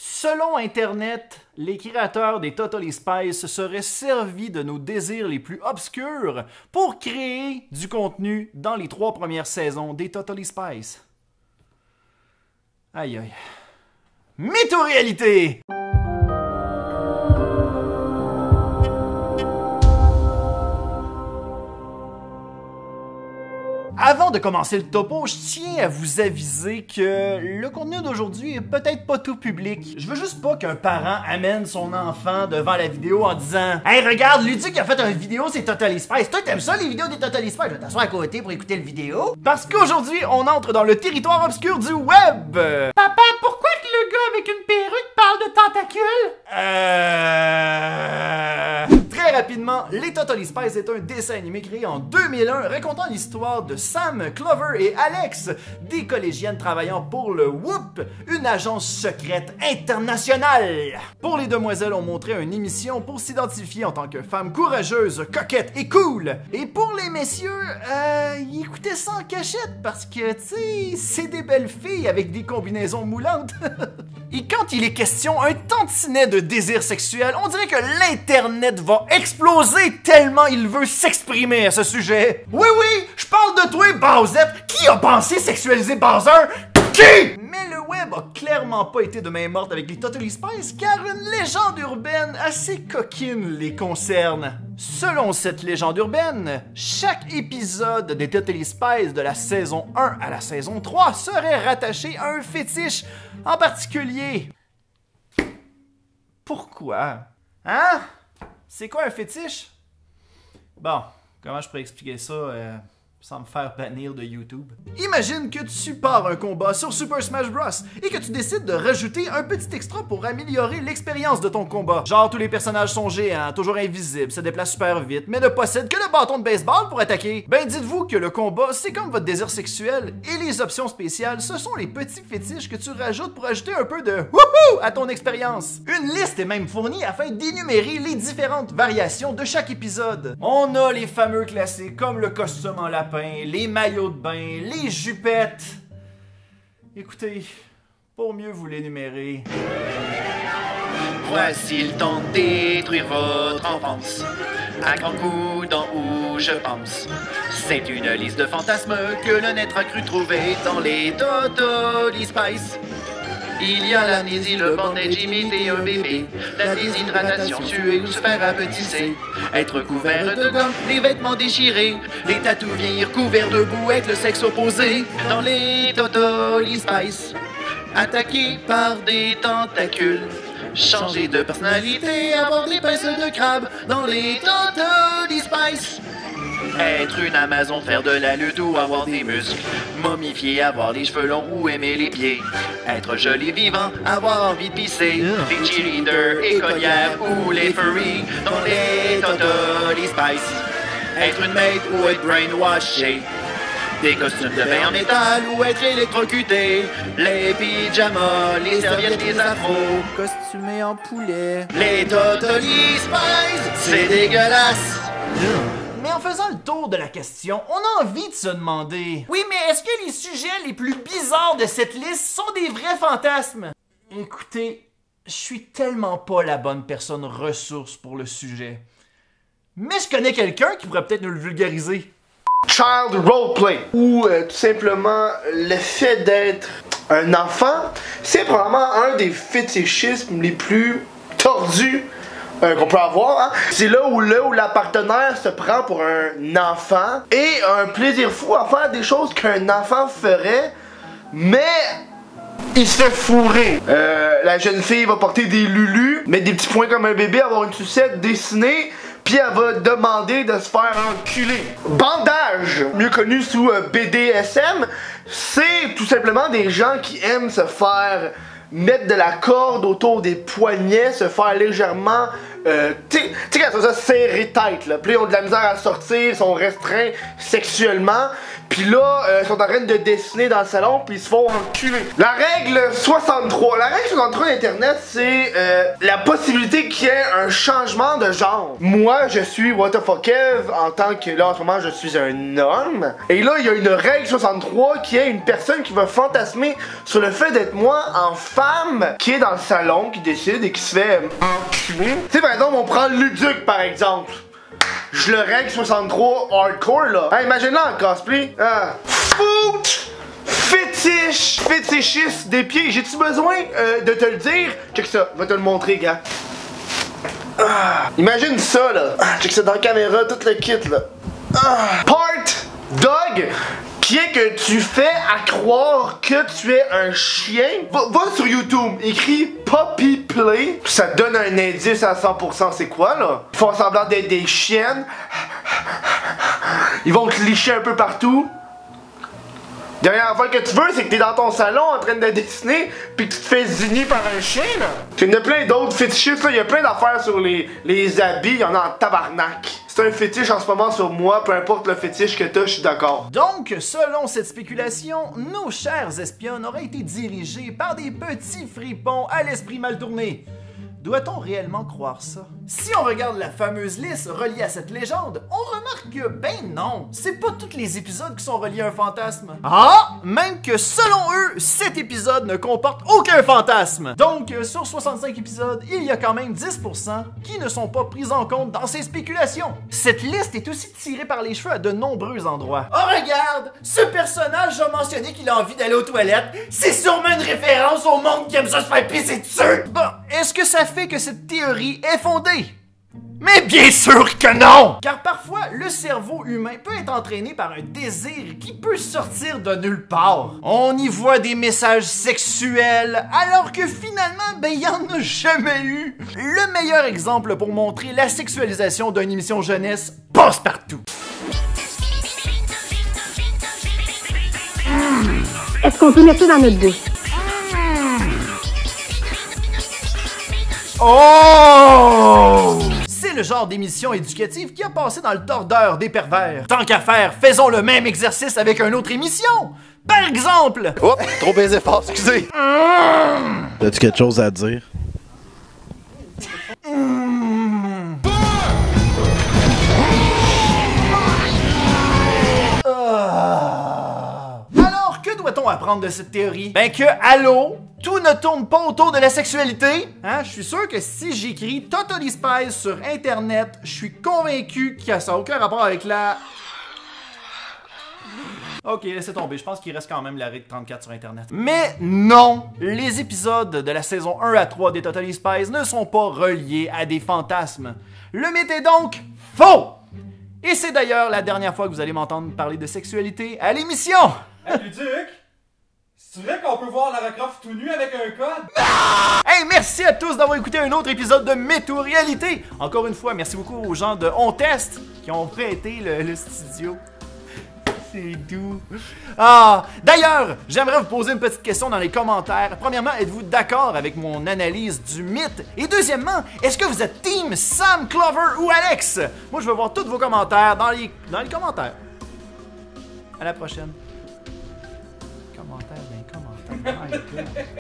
Selon Internet, les créateurs des Totally Spies se seraient servis de nos désirs les plus obscurs pour créer du contenu dans les 3 premières saisons des Totally Spies. Aïe aïe. Mytho-réalité! Avant de commencer le topo, je tiens à vous aviser que le contenu d'aujourd'hui est peut-être pas tout public. Je veux juste pas qu'un parent amène son enfant devant la vidéo en disant « Hey, regarde, Luduc a fait une vidéo, c'est Totally Spies. Toi, t'aimes ça, les vidéos des Totally Spies? Je vais t'asseoir à côté pour écouter le vidéo. » Parce qu'aujourd'hui, on entre dans le territoire obscur du web. Papa, pourquoi que le gars avec une perruque parle de tentacules? Très rapidement, les Totally Spies est un dessin animé créé en 2001 racontant l'histoire de Sam, Clover et Alex, des collégiennes travaillant pour le WHOOP, une agence secrète internationale. Pour les demoiselles, on montrait une émission pour s'identifier en tant que femmes courageuses, coquettes et cool. Et pour les messieurs, ils écoutaient ça en cachette parce que, tu sais, c'est des belles filles avec des combinaisons moulantes. Et quand il est question un tantinet de désir sexuel, on dirait que l'Internet va exploser tellement il veut s'exprimer à ce sujet. Oui, je parle de toi, Bowsette. Qui a pensé sexualiser Bowser? Qui? Mais le web a clairement pas été de main morte avec les Totally Spies, car une légende urbaine assez coquine les concerne. Selon cette légende urbaine, chaque épisode des Totally Spies de la saison 1 à la saison 3 serait rattaché à un fétiche en particulier. Pourquoi? Hein? C'est quoi un fétiche? Bon, comment je pourrais expliquer ça sans me faire bannir de YouTube? Imagine que tu pars un combat sur Super Smash Bros. Et que tu décides de rajouter un petit extra pour améliorer l'expérience de ton combat. Genre tous les personnages sont géants, toujours invisibles, se déplacent super vite, mais ne possèdent que le bâton de baseball pour attaquer. Ben dites-vous que le combat, c'est comme votre désir sexuel, et les options spéciales, ce sont les petits fétiches que tu rajoutes pour ajouter un peu de wouhou à ton expérience. Une liste est même fournie afin d'énumérer les différentes variations de chaque épisode. On a les fameux classiques comme le costume en lapin, les maillots de bain, les jupettes. Écoutez, pour mieux vous l'énumérer. Voici le temps de détruire votre enfance. À grands coups dans où je pense. C'est une liste de fantasmes que le net a cru trouver dans les Totally Spies. Il y a l'amnésie, le bandage imité un bébé, la déshydratation, tuer ou se faire apetisser, être couvert de gomme, les vêtements déchirés, les tatous vieillir couverts de boue avec le sexe opposé, dans les Totally Spies, attaqués par des tentacules, changer de personnalité, avoir des pinces de crabe, dans les Totally Spies. Être une Amazon, faire de la lutte ou avoir des muscles. Momifier, avoir les cheveux longs ou aimer les pieds. Être joli vivant, avoir envie de pisser. Les cheerleaders, écolières ou les furries dans les Totally Spies. Être une maid ou être brainwashé. Des costumes de bain en métal ou être électrocuté. Les pyjamas, les serviettes, les afros. Costumé en poulet. Les Totally Spies, c'est dégueulasse. Mais en faisant le tour de la question, on a envie de se demander: oui, mais est-ce que les sujets les plus bizarres de cette liste sont des vrais fantasmes? Écoutez, je suis tellement pas la bonne personne ressource pour le sujet. Mais je connais quelqu'un qui pourrait peut-être nous le vulgariser. Child roleplay, ou tout simplement le fait d'être un enfant, c'est probablement un des fétichismes les plus tordus qu'on peut avoir, hein. C'est là où la partenaire se prend pour un enfant et un plaisir fou à faire des choses qu'un enfant ferait, mais il se fait fourrer. La jeune fille va porter des lulus, mettre des petits points comme un bébé, avoir une sucette dessinée, puis elle va demander de se faire enculer. Bandage, mieux connu sous BDSM, c'est tout simplement des gens qui aiment se faire mettre de la corde autour des poignets, se faire légèrement tu sais quand ça serrer tête là, puis ils ont de la misère à sortir, ils sont restreints sexuellement, Puis là, ils sont en train de dessiner dans le salon, puis ils se font enculer. La règle 63. La règle 63 d'Internet, c'est la possibilité qu'il y ait un changement de genre. Moi, je suis WTF en tant que, là, en ce moment, je suis un homme. Et là, il y a une règle 63 qui est une personne qui va fantasmer sur le fait d'être moi en femme, qui est dans le salon, qui décide et qui se fait enculer. Tu sais, par exemple, on prend Luduc, par exemple. Je le règle 63 hardcore là. Hey, imagine-la en cosplay. Foot! Fétichiste des pieds. J'ai-tu besoin de te le dire? Check ça, je vais te le montrer, gars. Imagine ça là. Check ça dans la caméra, tout le kit là. Part dog, qui est que tu fais à croire que tu es un chien. Va sur YouTube, écris Puppy Play, ça te donne un indice à 100% c'est quoi là. Ils font semblant d'être des chiennes. Ils vont te licher un peu partout. Dernière affaire que tu veux, c'est que t'es dans ton salon en train de dessiner, pis que tu te fais zigner par un chien là. Il y en a plein d'autres fétichistes là, il y a plein d'affaires sur les habits, il y en a en tabarnak. C'est un fétiche en ce moment sur moi, peu importe le fétiche que t'as, je suis d'accord. Donc, selon cette spéculation, nos chers espionnes auraient été dirigés par des petits fripons à l'esprit mal tourné. Doit-on réellement croire ça? Si on regarde la fameuse liste reliée à cette légende, on remarque que, ben non, c'est pas tous les épisodes qui sont reliés à un fantasme. Ah! Même que selon eux, cet épisode ne comporte aucun fantasme. Donc, sur 65 épisodes, il y a quand même 10% qui ne sont pas pris en compte dans ces spéculations. Cette liste est aussi tirée par les cheveux à de nombreux endroits. Oh regarde! Ce personnage a mentionné qu'il a envie d'aller aux toilettes. C'est sûrement une référence au monde qui aime ça se faire pisser dessus! Bon, est-ce que ça fait que cette théorie est fondée? Mais bien sûr que non! Car parfois, le cerveau humain peut être entraîné par un désir qui peut sortir de nulle part. On y voit des messages sexuels, alors que finalement, ben y en a jamais eu. Le meilleur exemple pour montrer la sexualisation d'une émission jeunesse passe partout. Est-ce qu'on peut mettre ça dans notre douche? Oh! C'est le genre d'émission éducative qui a passé dans le tordeur des pervers. Tant qu'à faire, faisons le même exercice avec une autre émission. Par exemple... Oh, trop baisé fort, excusez. As-tu quelque chose à dire? Alors, que doit-on apprendre de cette théorie? Ben que, allô, tout ne tourne pas autour de la sexualité. Hein? Je suis sûr que si j'écris Totally Spies sur Internet, je suis convaincu que ça n'a aucun rapport avec la... Ok, laissez tomber, je pense qu'il reste quand même la règle 34 sur Internet. Mais non! Les épisodes de la saison 1 à 3 des Totally Spies ne sont pas reliés à des fantasmes. Le mythe est donc faux! Et c'est d'ailleurs la dernière fois que vous allez m'entendre parler de sexualité à l'émission! Hey Luduc, c'est vrai qu'on peut voir Lara Croft tout nu avec un code? Hey, merci à tous d'avoir écouté un autre épisode de Météo-Réalité! Encore une fois, merci beaucoup aux gens de On Test qui ont prêté le studio. C'est doux. Ah, d'ailleurs, j'aimerais vous poser une petite question dans les commentaires. Premièrement, êtes-vous d'accord avec mon analyse du mythe? Et deuxièmement, est-ce que vous êtes team Sam, Clover ou Alex? Moi, je veux voir tous vos commentaires dans les commentaires. À la prochaine. Commentaires, ben commentaires. My God.